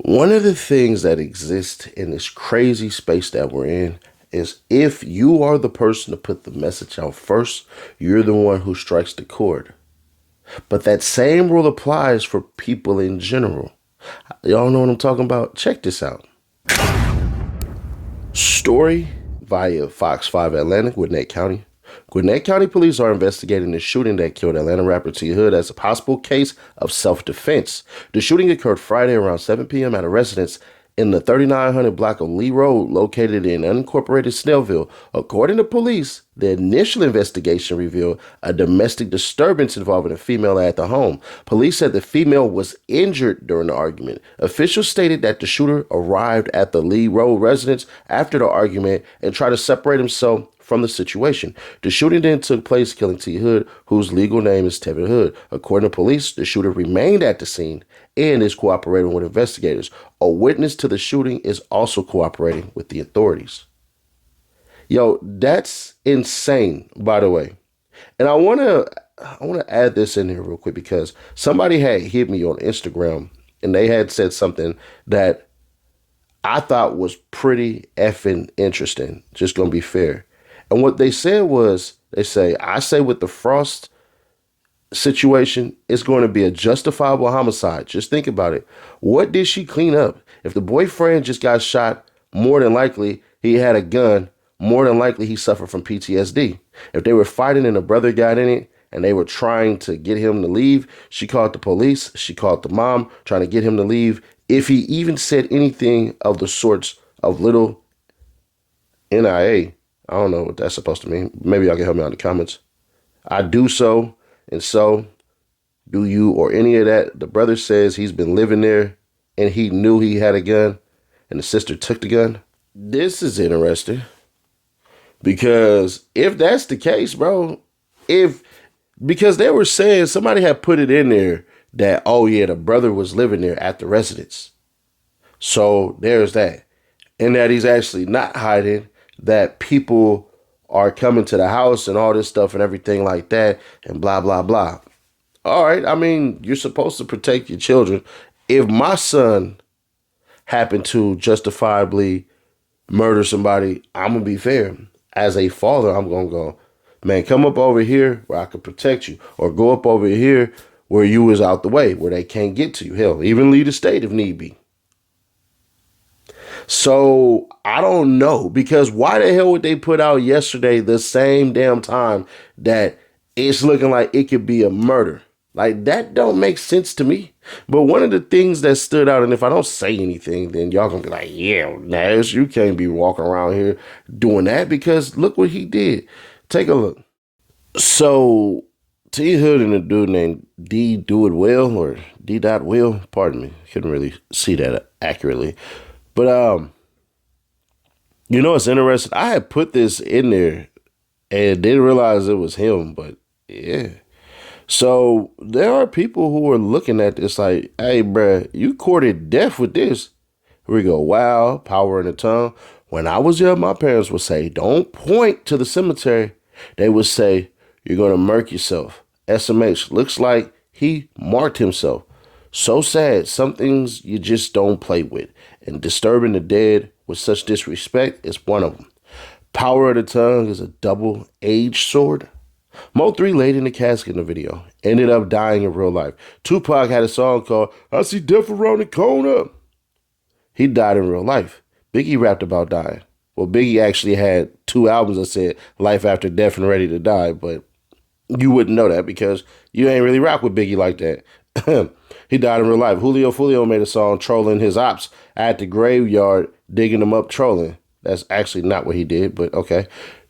One of the things that exists in this crazy space that we're in is if you are the person to put the message out first, you're the one who strikes the chord. But that same rule applies for people in general. Y'all know what I'm talking about? Check this out. Story via Fox 5 Atlanta, Gwinnett County. Gwinnett County police are investigating the shooting that killed Atlanta rapper Tevin Hood as a possible case of self-defense. The shooting occurred Friday around 7 p.m. at a residence in the 3900 block of Lee Road, located in unincorporated Snellville. According to police, the initial investigation revealed a domestic disturbance involving a female at the home. Police said the female was injured during the argument. Officials stated that the shooter arrived at the Lee Road residence after the argument and tried to separate himself from the situation. The shooting then took place, killing Tevin Hood, whose legal name is Tevin Hood. According to police, the shooter remained at the scene and is cooperating with investigators. A witness to the shooting is also cooperating with the authorities. Yo, that's insane, by the way. And I wanna add this in here real quick because somebody had hit me on Instagram and they had said something that I thought was pretty effing interesting. Just gonna be fair. And what they said was, I say with the Frost situation, it's going to be a justifiable homicide. Just think about it. What did she clean up? If the boyfriend just got shot, more than likely he had a gun. More than likely he suffered from PTSD. If they were fighting and a brother got in it and they were trying to get him to leave, she called the police. She called the mom trying to get him to leave. If he even said anything of the sorts of little NIA, I don't know what that's supposed to mean. Maybe y'all can help me out in the comments. I do so, and so do you, or any of that. The brother says he's been living there and he knew he had a gun and the sister took the gun. This is interesting because if that's the case, bro, because they were saying somebody had put it in there that, oh yeah, the brother was living there at the residence. So there's that. And that he's actually not hiding, that people are coming to the house and all this stuff and everything like that and blah, blah, blah. All right. I mean, you're supposed to protect your children. If my son happened to justifiably murder somebody, I'm going to be fair. As a father, I'm going to go, man, come up over here where I can protect you, or go up over here where you was out the way, where they can't get to you. Hell, even leave the state if need be. So I don't know, because why the hell would they put out yesterday the same damn time that it's looking like it could be a murder? Like, that don't make sense to me. But one of the things that stood out, and if I don't say anything, then y'all gonna be like, yeah, Nash, you can't be walking around here doing that, because look what he did. Take a look. So Tevin Hood and a dude named D Do It Well, or D. Will, pardon me, couldn't really see that accurately. But, you know, it's interesting. I had put this in there and didn't realize it was him, but yeah. So there are people who are looking at this like, hey, bruh, you courted death with this. Here we go. Wow, power in the tongue. When I was young, my parents would say, don't point to the cemetery. They would say, you're going to murk yourself. SMH, looks like he marked himself. So sad. Some things you just don't play with. And disturbing the dead with such disrespect is one of them. Power of the tongue is a double-edged sword. Mo3 laid in the casket in the video, ended up dying in real life. Tupac had a song called I See Death Around the Corner. He died in real life. Biggie rapped about dying. Well, Biggie actually had 2 albums that said Life After Death and Ready to Die, but you wouldn't know that because you ain't really rock with Biggie like that. He died in real life. Julio made a song trolling his ops at the graveyard, digging them up, trolling. That's actually not what he did, but okay.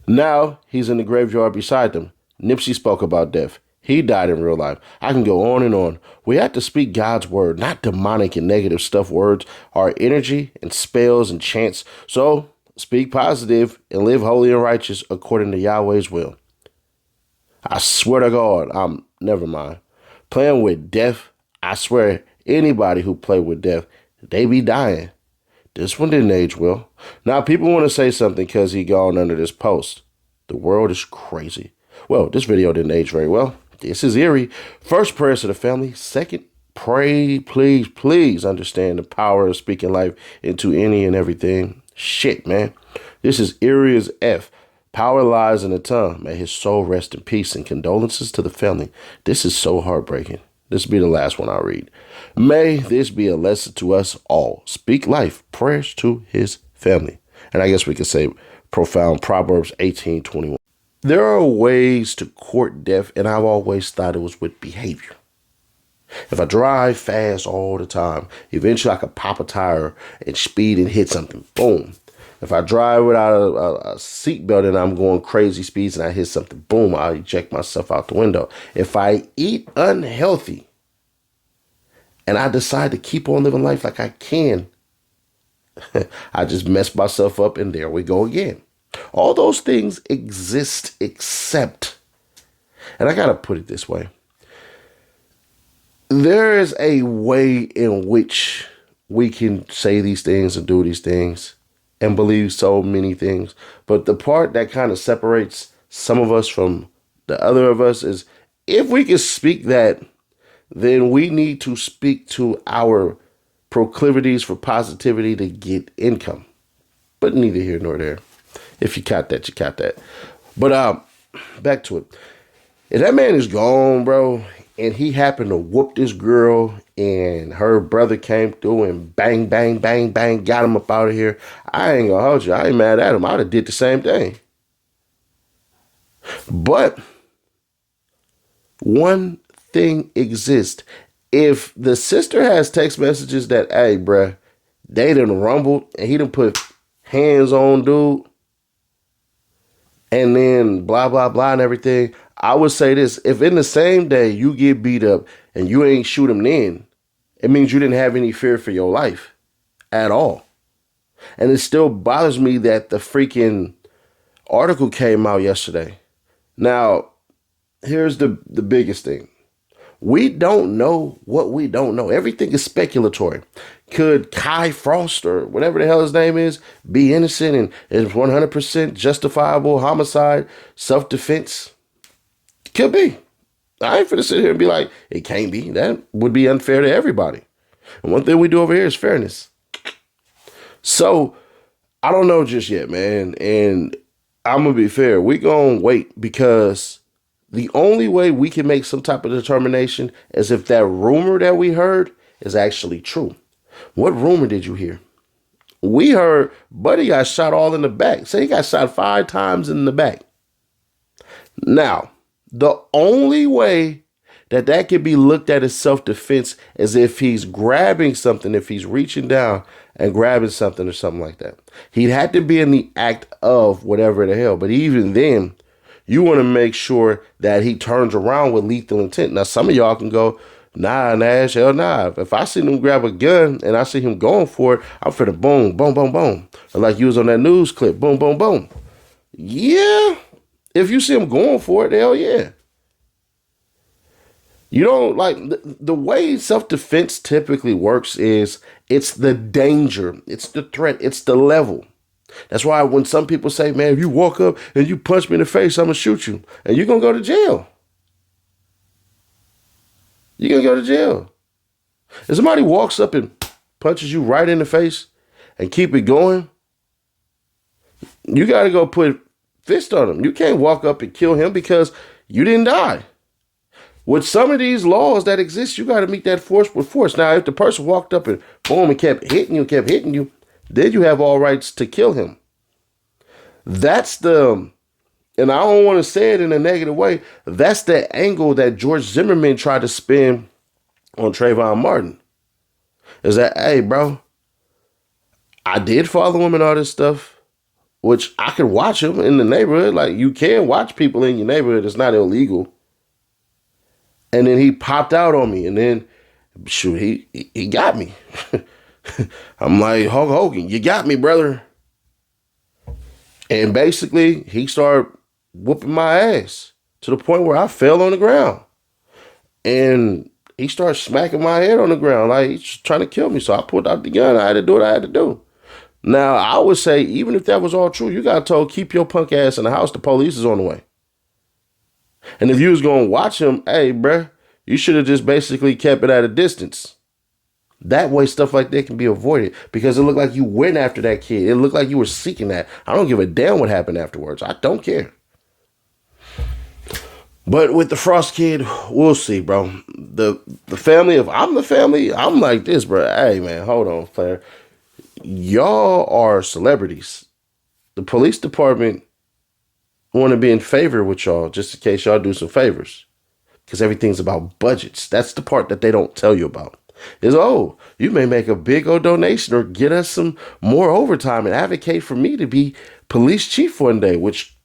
Now he's in the graveyard beside them. Nipsey spoke about death. He died in real life. I can go on and on. We have to speak God's word, not demonic and negative stuff words. Our energy and spells and chants. So speak positive and live holy and righteous according to Yahweh's will. I swear to God, never mind. Playing with death, I swear anybody who play with death, they be dying. This one didn't age well. Now people want to say something because he gone under this post. The world is crazy. Well, this video didn't age very well. This is eerie. First, prayers to the family. Second, Pray, please, please understand the power of speaking life into any and everything. Shit, man. This is eerie as F. Power lies in the tongue. May his soul rest in peace, and condolences to the family. This is so heartbreaking. This will be the last one I'll read. May this be a lesson to us all. Speak life. Prayers to his family. And I guess we could say profound Proverbs 18:21. There are ways to court death, and I've always thought it was with behavior. If I drive fast all the time, eventually I could pop a tire and speed and hit something. Boom. If I drive without a seatbelt and I'm going crazy speeds and I hit something, boom, I eject myself out the window. If I eat unhealthy and I decide to keep on living life like I can, I just mess myself up and there we go again. All those things exist except, and I got to put it this way, there is a way in which we can say these things and do these things and believe so many things. But the part that kind of separates some of us from the other of us is if we can speak that, then we need to speak to our proclivities for positivity to get income. But neither here nor there. If you caught that, you caught that. But back to it. If that man is gone, bro, and he happened to whoop this girl and her brother came through and bang, bang, bang, bang, got him up out of here, I ain't gonna hold you. I ain't mad at him. I'd have did the same thing. But one thing exists. If the sister has text messages that, hey, bruh, they done rumbled and he done put hands on dude and then blah, blah, blah and everything, I would say this. If in the same day you get beat up and you ain't shoot him then, it means you didn't have any fear for your life at all. And it still bothers me that the freaking article came out yesterday. Now, here's the biggest thing. We don't know what we don't know. Everything is speculatory. Could Kai Frost or whatever the hell his name is be innocent and is 100% justifiable homicide, self-defense? Could be. I ain't finna sit here and be like, it can't be. That would be unfair to everybody. And one thing we do over here is fairness. So, I don't know just yet, man. And I'm going to be fair. We going to wait because the only way we can make some type of determination is if that rumor that we heard is actually true. What rumor did you hear? We heard Buddy got shot all in the back. Say he got shot 5 times in the back. Now, the only way that can be looked at as self-defense is if he's grabbing something, if he's reaching down and grabbing something or something like that. He'd had to be in the act of whatever the hell. But even then, you want to make sure that he turns around with lethal intent. Now, some of y'all can go, nah, Nash, hell nah. If I see him grab a gun and I see him going for it, I'm finna boom, boom, boom, boom. Or like you was on that news clip, boom, boom, boom. Yeah. If you see him going for it, hell yeah. You don't like the way self-defense typically works is it's the danger, it's the threat, it's the level. That's why when some people say, man, if you walk up and you punch me in the face, I'm going to shoot you. And you're going to go to jail. You're going to go to jail. If somebody walks up and punches you right in the face and keep it going, you got to go put fist on him. You can't walk up and kill him because you didn't die. With some of these laws that exist, you got to meet that force with force. Now, if the person walked up and boom and kept hitting you, then you have all rights to kill him. That's and I don't want to say it in a negative way, that's the angle that George Zimmerman tried to spin on Trayvon Martin. Is that, hey, bro, I did follow him and all this stuff, which I could watch him in the neighborhood. Like, you can watch people in your neighborhood. It's not illegal. And then he popped out on me. And then, shoot, he got me. I'm like, Hulk Hogan, you got me, brother. And basically, he started whooping my ass to the point where I fell on the ground. And he started smacking my head on the ground like he's trying to kill me. So I pulled out the gun. I had to do what I had to do. Now, I would say, even if that was all true, you got told, keep your punk ass in the house. The police is on the way. And if you was going to watch him, hey, bruh, You should have just basically kept it at a distance. That way, stuff like that can be avoided because it looked like you went after that kid. It looked like you were seeking that. I don't give a damn what happened afterwards. I don't care. But with the Frost kid, we'll see, bro. The family, if I'm the family, I'm like this, bro. Hey, man, hold on, player. Y'all are celebrities. The police department want to be in favor with y'all just in case y'all do some favors. Because everything's about budgets. That's the part that they don't tell you about. Is, oh, you may make a big old donation or get us some more overtime and advocate for me to be police chief one day, which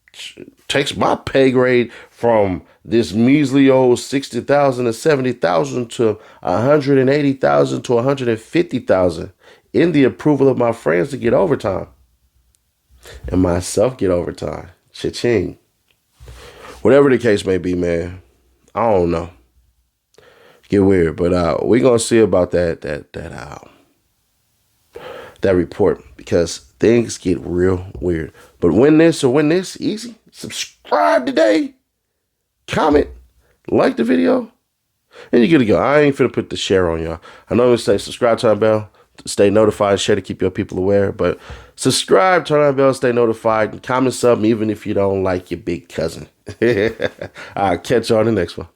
takes my pay grade from this measly old 60,000 to 70,000 to 180,000 to 150,000 in the approval of my friends to get overtime and myself get overtime. Cha-ching. Whatever the case may be, man, I don't know. Get weird, but we're gonna see about that report because things get real weird. But win this, easy. Subscribe today, comment, like the video, and you're good to go. I ain't finna put the share on y'all. I know we say subscribe, turn on bell, stay notified, share to keep your people aware. But subscribe, turn on bell, stay notified, and comment something even if you don't like your big cousin. I'll catch you on the next one.